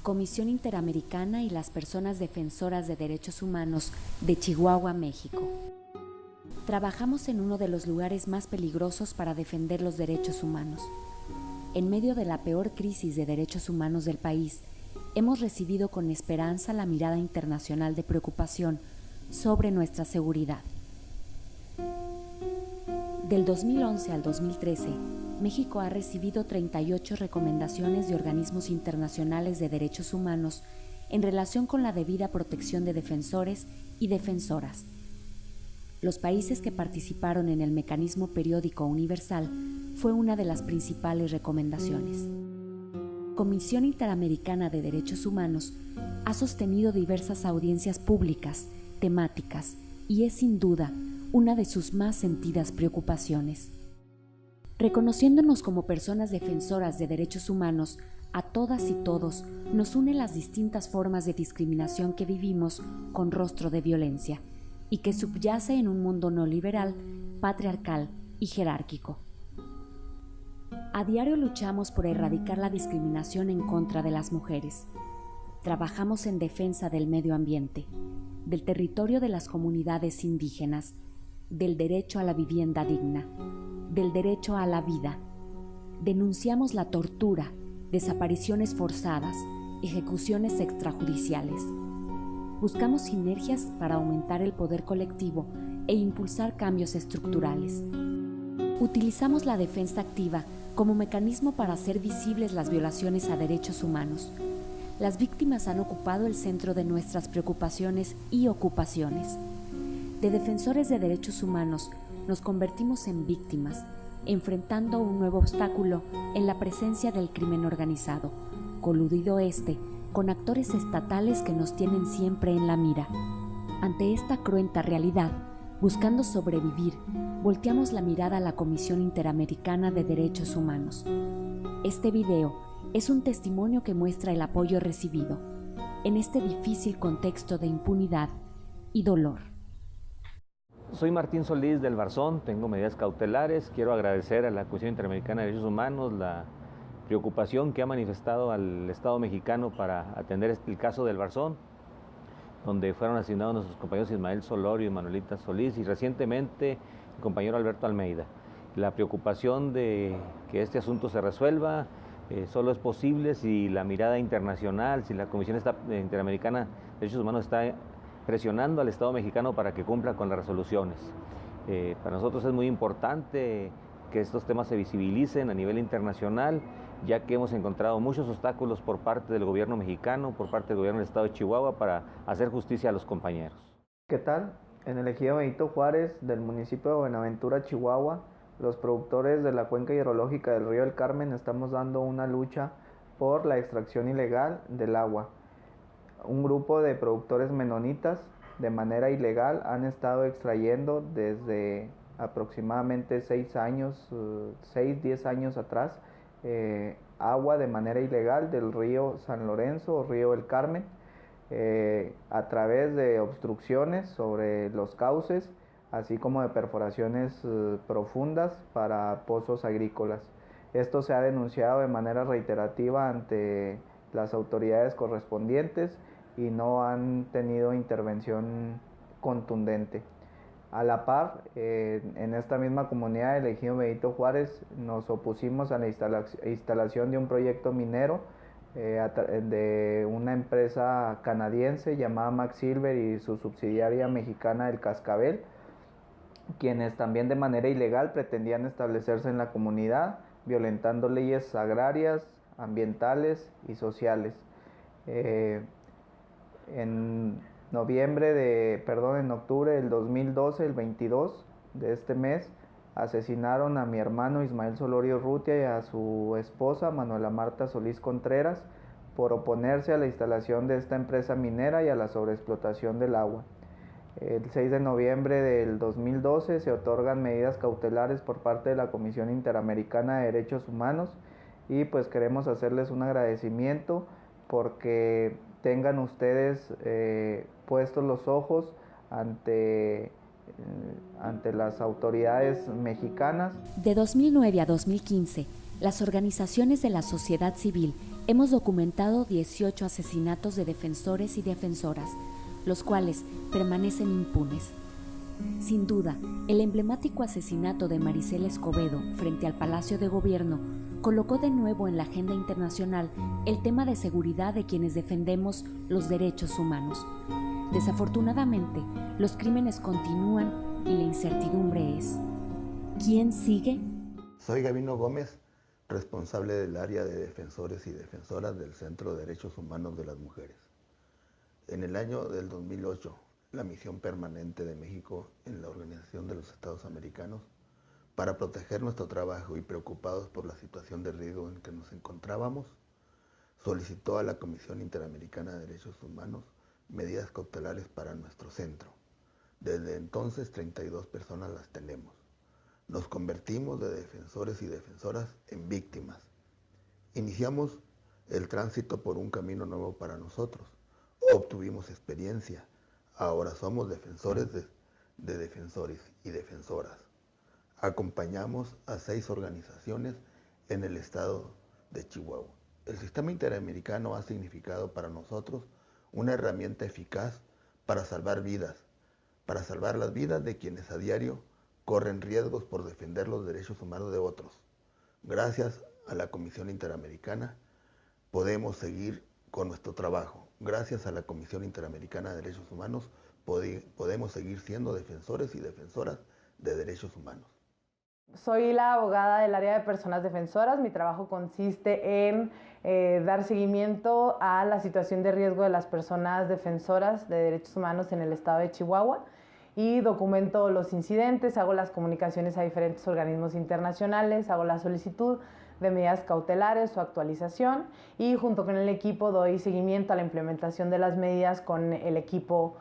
Comisión Interamericana y las personas defensoras de derechos humanos de Chihuahua, México. Trabajamos en uno de los lugares más peligrosos para defender los derechos humanos. En medio de la peor crisis de derechos humanos del país, hemos recibido con esperanza la mirada internacional de preocupación sobre nuestra seguridad. Del 2011 al 2013, México ha recibido 38 recomendaciones de organismos internacionales de derechos humanos en relación con la debida protección de defensores y defensoras. Los países que participaron en el Mecanismo Periódico Universal fue una de las principales recomendaciones. Comisión Interamericana de Derechos Humanos ha sostenido diversas audiencias públicas, temáticas, y es sin duda una de sus más sentidas preocupaciones. Reconociéndonos como personas defensoras de derechos humanos, a todas y todos nos unen las distintas formas de discriminación que vivimos con rostro de violencia y que subyace en un mundo neoliberal, patriarcal y jerárquico. A diario luchamos por erradicar la discriminación en contra de las mujeres. Trabajamos en defensa del medio ambiente, del territorio de las comunidades indígenas, del derecho a la vivienda digna, del derecho a la vida. Denunciamos la tortura, desapariciones forzadas, ejecuciones extrajudiciales. Buscamos sinergias para aumentar el poder colectivo e impulsar cambios estructurales. Utilizamos la defensa activa como mecanismo para hacer visibles las violaciones a derechos humanos. Las víctimas han ocupado el centro de nuestras preocupaciones y ocupaciones. De defensores de derechos humanos nos convertimos en víctimas, enfrentando un nuevo obstáculo en la presencia del crimen organizado, coludido con actores estatales que nos tienen siempre en la mira. Ante esta cruenta realidad, buscando sobrevivir, volteamos la mirada a la Comisión Interamericana de Derechos Humanos. Este video es un testimonio que muestra el apoyo recibido en este difícil contexto de impunidad y dolor. Soy Martín Solís del Barzón, tengo medidas cautelares. Quiero agradecer a la Comisión Interamericana de Derechos Humanos la preocupación que ha manifestado al Estado mexicano para atender el caso del Barzón, donde fueron asignados nuestros compañeros Ismael Solorio y Manuelita Solís y recientemente el compañero Alberto Almeida. La preocupación de que este asunto se resuelva solo es posible si la mirada internacional, si la Comisión Interamericana de Derechos Humanos está presionando al Estado mexicano para que cumpla con las resoluciones. Para nosotros es muy importante que estos temas se visibilicen a nivel internacional, ya que hemos encontrado muchos obstáculos por parte del gobierno mexicano, por parte del gobierno del Estado de Chihuahua, para hacer justicia a los compañeros. ¿Qué tal? En el ejido Benito Juárez del municipio de Buenaventura, Chihuahua, los productores de la cuenca hidrológica del río El Carmen estamos dando una lucha por la extracción ilegal del agua. Un grupo de productores menonitas de manera ilegal han estado extrayendo desde aproximadamente 10 años atrás agua de manera ilegal del río San Lorenzo o río El Carmen a través de obstrucciones sobre los cauces, así como de perforaciones profundas para pozos agrícolas. Esto se ha denunciado de manera reiterativa ante las autoridades correspondientes y no han tenido intervención contundente. A la par, en esta misma comunidad del ejido Benito Juárez nos opusimos a la instalación de un proyecto minero de una empresa canadiense llamada Max Silver y su subsidiaria mexicana El Cascabel, quienes también de manera ilegal pretendían establecerse en la comunidad, violentando leyes agrarias, ambientales y sociales. En octubre del 2012, el 22 de este mes, asesinaron a mi hermano Ismael Solorio Urrutia y a su esposa Manuela Marta Solís Contreras por oponerse a la instalación de esta empresa minera y a la sobreexplotación del agua. El 6 de noviembre del 2012 se otorgan medidas cautelares por parte de la Comisión Interamericana de Derechos Humanos y pues queremos hacerles un agradecimiento porque tengan ustedes puestos los ojos ante las autoridades mexicanas. De 2009 a 2015, Las organizaciones de la sociedad civil hemos documentado 18 asesinatos de defensores y defensoras, los cuales permanecen impunes. Sin duda, el emblemático asesinato de Maricela Escobedo frente al Palacio de Gobierno colocó de nuevo en la agenda internacional el tema de seguridad de quienes defendemos los derechos humanos. Desafortunadamente, los crímenes continúan y la incertidumbre es: ¿quién sigue? Soy Gabino Gómez, responsable del área de defensores y defensoras del Centro de Derechos Humanos de las Mujeres. En el año del 2008, la misión permanente de México en la Organización de los Estados Americanos, para proteger nuestro trabajo y preocupados por la situación de riesgo en que nos encontrábamos, solicitó a la Comisión Interamericana de Derechos Humanos medidas cautelares para nuestro centro. Desde entonces, 32 personas las tenemos. Nos convertimos de defensores y defensoras en víctimas. Iniciamos el tránsito por un camino nuevo para nosotros. Obtuvimos experiencia. Ahora somos defensores de defensores y defensoras. Acompañamos a 6 organizaciones en el estado de Chihuahua. El sistema interamericano ha significado para nosotros una herramienta eficaz para salvar vidas, para salvar las vidas de quienes a diario corren riesgos por defender los derechos humanos de otros. Gracias a la Comisión Interamericana podemos seguir con nuestro trabajo. Gracias a la Comisión Interamericana de Derechos Humanos podemos seguir siendo defensores y defensoras de derechos humanos. Soy la abogada del área de personas defensoras. Mi trabajo consiste en dar seguimiento a la situación de riesgo de las personas defensoras de derechos humanos en el estado de Chihuahua y documento los incidentes, hago las comunicaciones a diferentes organismos internacionales, hago la solicitud de medidas cautelares o actualización y junto con el equipo doy seguimiento a la implementación de las medidas con el equipo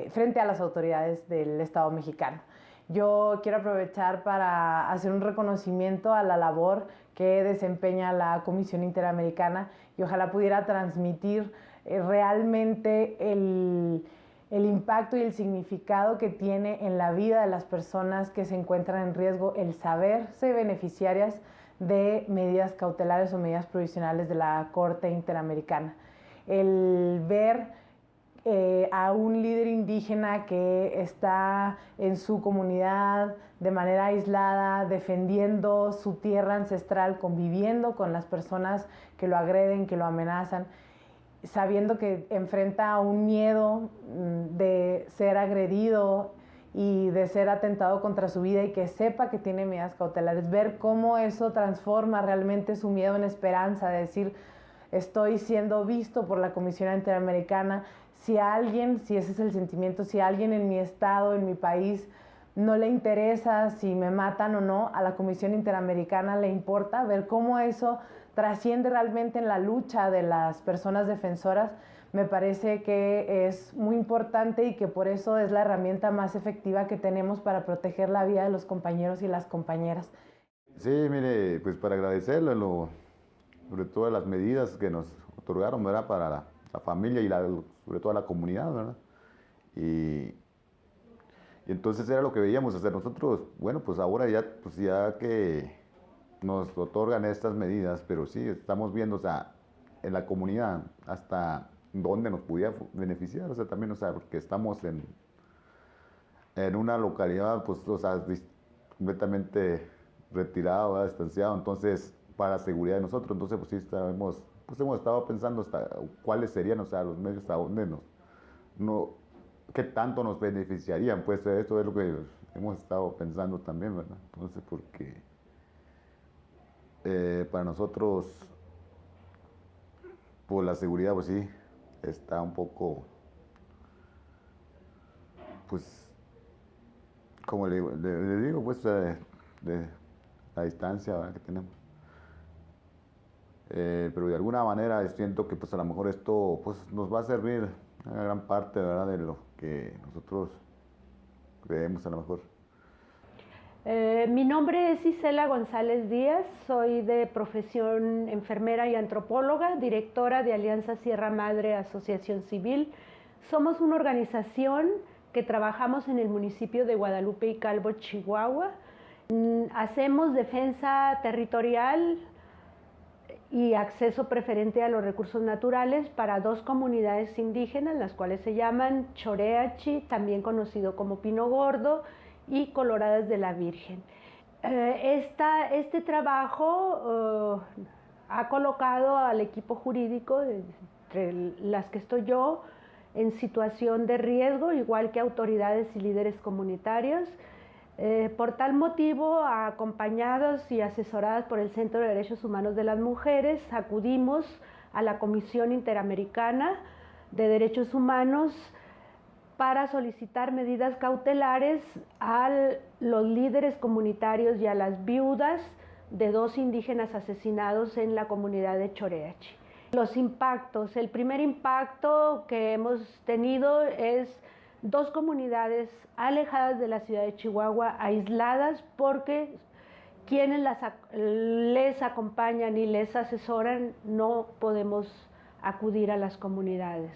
frente a las autoridades del Estado mexicano. Yo quiero aprovechar para hacer un reconocimiento a la labor que desempeña la Comisión Interamericana y ojalá pudiera transmitir realmente el impacto y el significado que tiene en la vida de las personas que se encuentran en riesgo el saberse beneficiarias de medidas cautelares o medidas provisionales de la Corte Interamericana. El ver a un líder indígena que está en su comunidad de manera aislada, defendiendo su tierra ancestral, conviviendo con las personas que lo agreden, que lo amenazan, sabiendo que enfrenta un miedo de ser agredido y de ser atentado contra su vida y que sepa que tiene medidas cautelares, ver cómo eso transforma realmente su miedo en esperanza, de decir, estoy siendo visto por la Comisión Interamericana. Si a alguien, si ese es el sentimiento, si a alguien en mi estado, en mi país, no le interesa si me matan o no, a la Comisión Interamericana le importa ver cómo eso trasciende realmente en la lucha de las personas defensoras. Me parece que es muy importante y que por eso es la herramienta más efectiva que tenemos para proteger la vida de los compañeros y las compañeras. Sí, mire, pues para agradecerle sobre todas las medidas que nos otorgaron, ¿verdad? Para la familia y sobre todo a la comunidad, ¿verdad? Y entonces era lo que veíamos hacer nosotros. Bueno, pues ahora ya que nos otorgan estas medidas, pero sí, estamos viendo, o sea, en la comunidad hasta dónde nos pudiera beneficiar, o sea, también, o sea, porque estamos en una localidad, pues, o sea, completamente retirado, ¿verdad? Distanciado, entonces, para la seguridad de nosotros, entonces, pues sí, hemos estado pensando hasta cuáles serían, o sea, los medios hasta dónde qué tanto nos beneficiarían, pues, esto es lo que hemos estado pensando también, ¿verdad? Entonces, porque para nosotros, pues, la seguridad, pues sí, está un poco, pues, como le digo, pues, de la distancia, ¿verdad?, que tenemos. Pero de alguna manera siento que pues a lo mejor esto pues nos va a servir una gran parte, ¿verdad?, de lo que nosotros creemos a lo mejor. Mi nombre es Isela González Díaz, soy de profesión enfermera y antropóloga, directora de Alianza Sierra Madre Asociación Civil. Somos una organización que trabajamos en el municipio de Guadalupe y Calvo, Chihuahua. Hacemos defensa territorial, y acceso preferente a los recursos naturales para 2 comunidades indígenas, las cuales se llaman Choreachi, también conocido como Pino Gordo, y Coloradas de la Virgen. Este trabajo ha colocado al equipo jurídico, entre las que estoy yo, en situación de riesgo, igual que autoridades y líderes comunitarios. Por tal motivo, acompañados y asesoradas por el Centro de Derechos Humanos de las Mujeres, acudimos a la Comisión Interamericana de Derechos Humanos para solicitar medidas cautelares a los líderes comunitarios y a las viudas de 2 indígenas asesinados en la comunidad de Choreachi. Los impactos. El primer impacto que hemos tenido es 2 comunidades alejadas de la ciudad de Chihuahua, aisladas, porque quienes les acompañan y les asesoran no podemos acudir a las comunidades.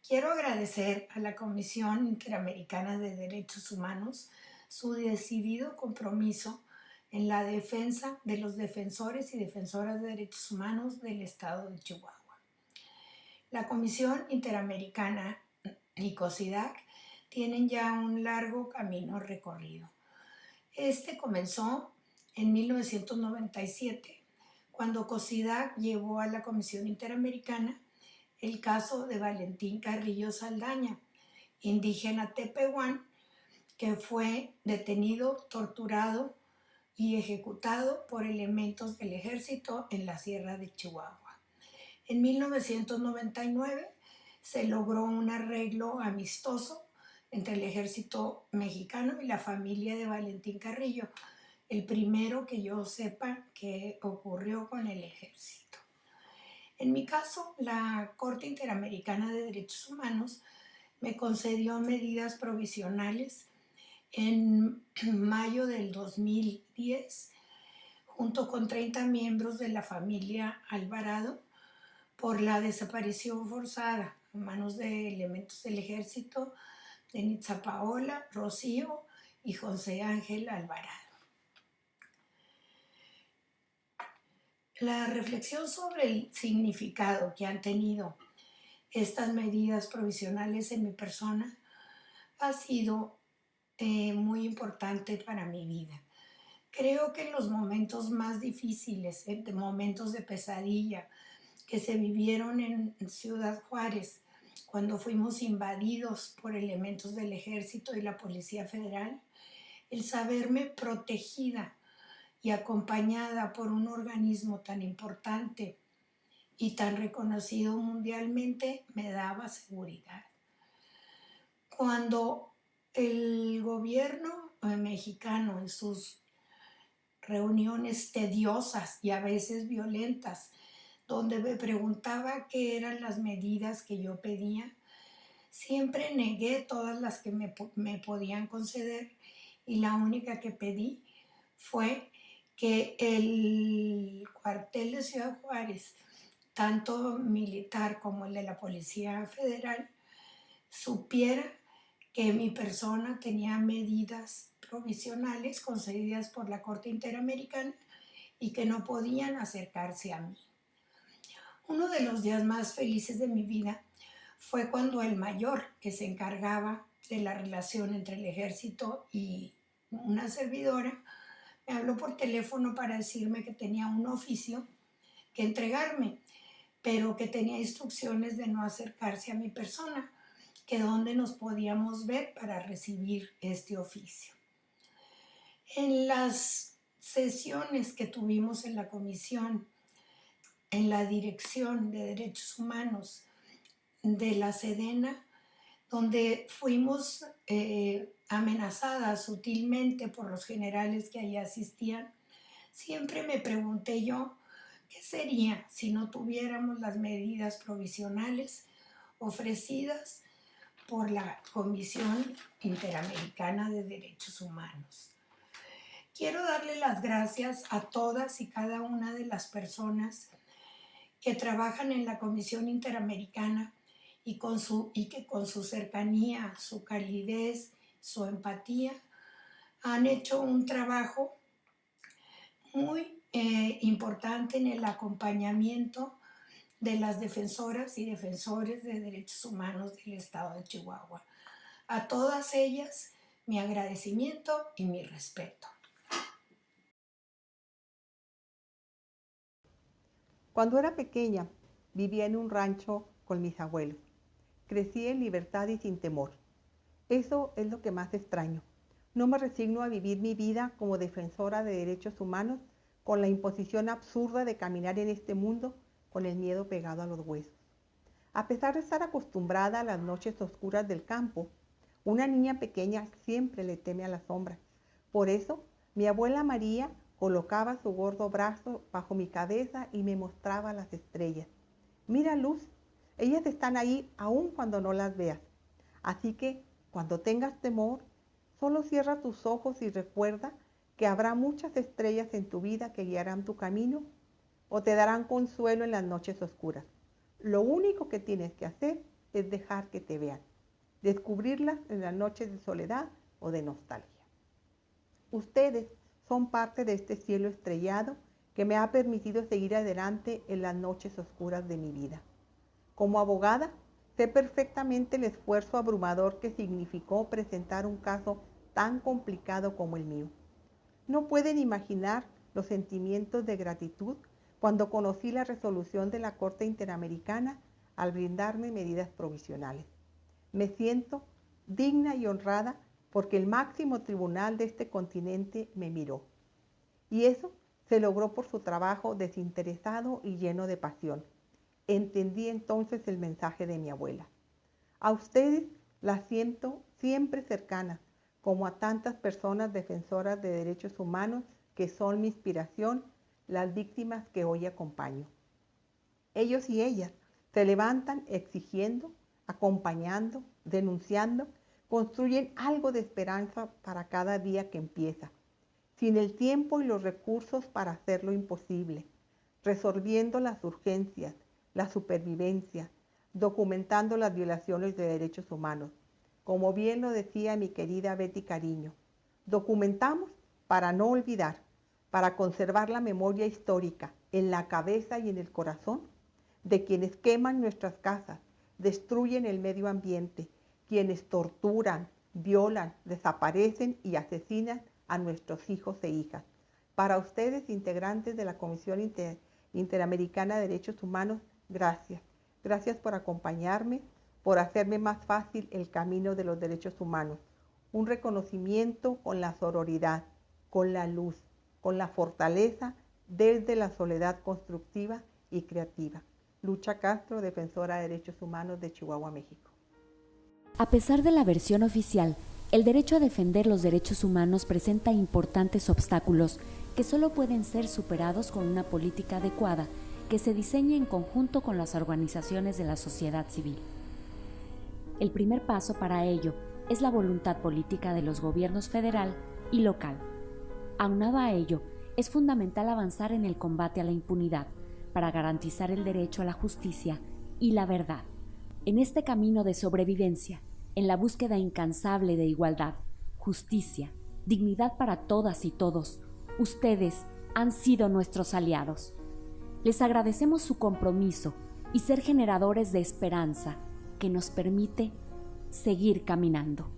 Quiero agradecer a la Comisión Interamericana de Derechos Humanos su decidido compromiso en la defensa de los defensores y defensoras de derechos humanos del estado de Chihuahua. La Comisión Interamericana y COSIDAC tienen ya un largo camino recorrido. Este comenzó en 1997, cuando COSIDAC llevó a la Comisión Interamericana el caso de Valentín Carrillo Saldaña, indígena tepehuán, que fue detenido, torturado y ejecutado por elementos del ejército en la Sierra de Chihuahua. En 1999 se logró un arreglo amistoso entre el ejército mexicano y la familia de Valentín Carrillo, el primero que yo sepa que ocurrió con el ejército. En mi caso, la Corte Interamericana de Derechos Humanos me concedió medidas provisionales en mayo del 2010, junto con 30 miembros de la familia Alvarado, por la desaparición forzada a manos de elementos del ejército de Nitza Paola, Rocío y José Ángel Alvarado. La reflexión sobre el significado que han tenido estas medidas provisionales en mi persona ha sido muy importante para mi vida. Creo que en los momentos más difíciles, de momentos de pesadilla que se vivieron en Ciudad Juárez, cuando fuimos invadidos por elementos del ejército y la Policía Federal, el saberme protegida y acompañada por un organismo tan importante y tan reconocido mundialmente me daba seguridad. Cuando el gobierno mexicano, en sus reuniones tediosas y a veces violentas, donde me preguntaba qué eran las medidas que yo pedía, siempre negué todas las que me podían conceder, y la única que pedí fue que el cuartel de Ciudad Juárez, tanto militar como el de la Policía Federal, supiera que mi persona tenía medidas provisionales concedidas por la Corte Interamericana y que no podían acercarse a mí. Uno de los días más felices de mi vida fue cuando el mayor, que se encargaba de la relación entre el ejército y una servidora, me habló por teléfono para decirme que tenía un oficio que entregarme, pero que tenía instrucciones de no acercarse a mi persona, que dónde nos podíamos ver para recibir este oficio. En las sesiones que tuvimos en la comisión, en la Dirección de Derechos Humanos de la Sedena, donde fuimos amenazadas sutilmente por los generales que allí asistían, siempre me pregunté yo, ¿qué sería si no tuviéramos las medidas provisionales ofrecidas por la Comisión Interamericana de Derechos Humanos? Quiero darle las gracias a todas y cada una de las personas que trabajan en la Comisión Interamericana y que con su cercanía, su calidez, su empatía, han hecho un trabajo muy importante en el acompañamiento de las defensoras y defensores de derechos humanos del estado de Chihuahua. A todas ellas, mi agradecimiento y mi respeto. Cuando era pequeña, vivía en un rancho con mis abuelos. Crecí en libertad y sin temor. Eso es lo que más extraño. No me resigno a vivir mi vida como defensora de derechos humanos con la imposición absurda de caminar en este mundo con el miedo pegado a los huesos. A pesar de estar acostumbrada a las noches oscuras del campo, una niña pequeña siempre le teme a las sombras. Por eso, mi abuela María colocaba su gordo brazo bajo mi cabeza y me mostraba las estrellas. Mira, Luz, ellas están ahí aún cuando no las veas. Así que, cuando tengas temor, solo cierra tus ojos y recuerda que habrá muchas estrellas en tu vida que guiarán tu camino o te darán consuelo en las noches oscuras. Lo único que tienes que hacer es dejar que te vean, descubrirlas en las noches de soledad o de nostalgia. Ustedes son parte de este cielo estrellado que me ha permitido seguir adelante en las noches oscuras de mi vida. Como abogada, sé perfectamente el esfuerzo abrumador que significó presentar un caso tan complicado como el mío. No pueden imaginar los sentimientos de gratitud cuando conocí la resolución de la Corte Interamericana al brindarme medidas provisionales. Me siento digna y honrada porque el máximo tribunal de este continente me miró. Y eso se logró por su trabajo desinteresado y lleno de pasión. Entendí entonces el mensaje de mi abuela. A ustedes las siento siempre cercanas, como a tantas personas defensoras de derechos humanos que son mi inspiración, las víctimas que hoy acompaño. Ellos y ellas se levantan exigiendo, acompañando, denunciando, construyen algo de esperanza para cada día que empieza, sin el tiempo y los recursos para hacer lo imposible, resolviendo las urgencias, la supervivencia, documentando las violaciones de derechos humanos. Como bien lo decía mi querida Betty Cariño, documentamos para no olvidar, para conservar la memoria histórica en la cabeza y en el corazón de quienes queman nuestras casas, destruyen el medio ambiente, quienes torturan, violan, desaparecen y asesinan a nuestros hijos e hijas. Para ustedes, integrantes de la Comisión Interamericana de Derechos Humanos, gracias. Gracias por acompañarme, por hacerme más fácil el camino de los derechos humanos. Un reconocimiento con la sororidad, con la luz, con la fortaleza desde la soledad constructiva y creativa. Lucha Castro, defensora de derechos humanos de Chihuahua, México. A pesar de la versión oficial, el derecho a defender los derechos humanos presenta importantes obstáculos que solo pueden ser superados con una política adecuada que se diseñe en conjunto con las organizaciones de la sociedad civil. El primer paso para ello es la voluntad política de los gobiernos federal y local. Aunado a ello, es fundamental avanzar en el combate a la impunidad para garantizar el derecho a la justicia y la verdad. En este camino de sobrevivencia, en la búsqueda incansable de igualdad, justicia, dignidad para todas y todos, ustedes han sido nuestros aliados. Les agradecemos su compromiso y ser generadores de esperanza que nos permite seguir caminando.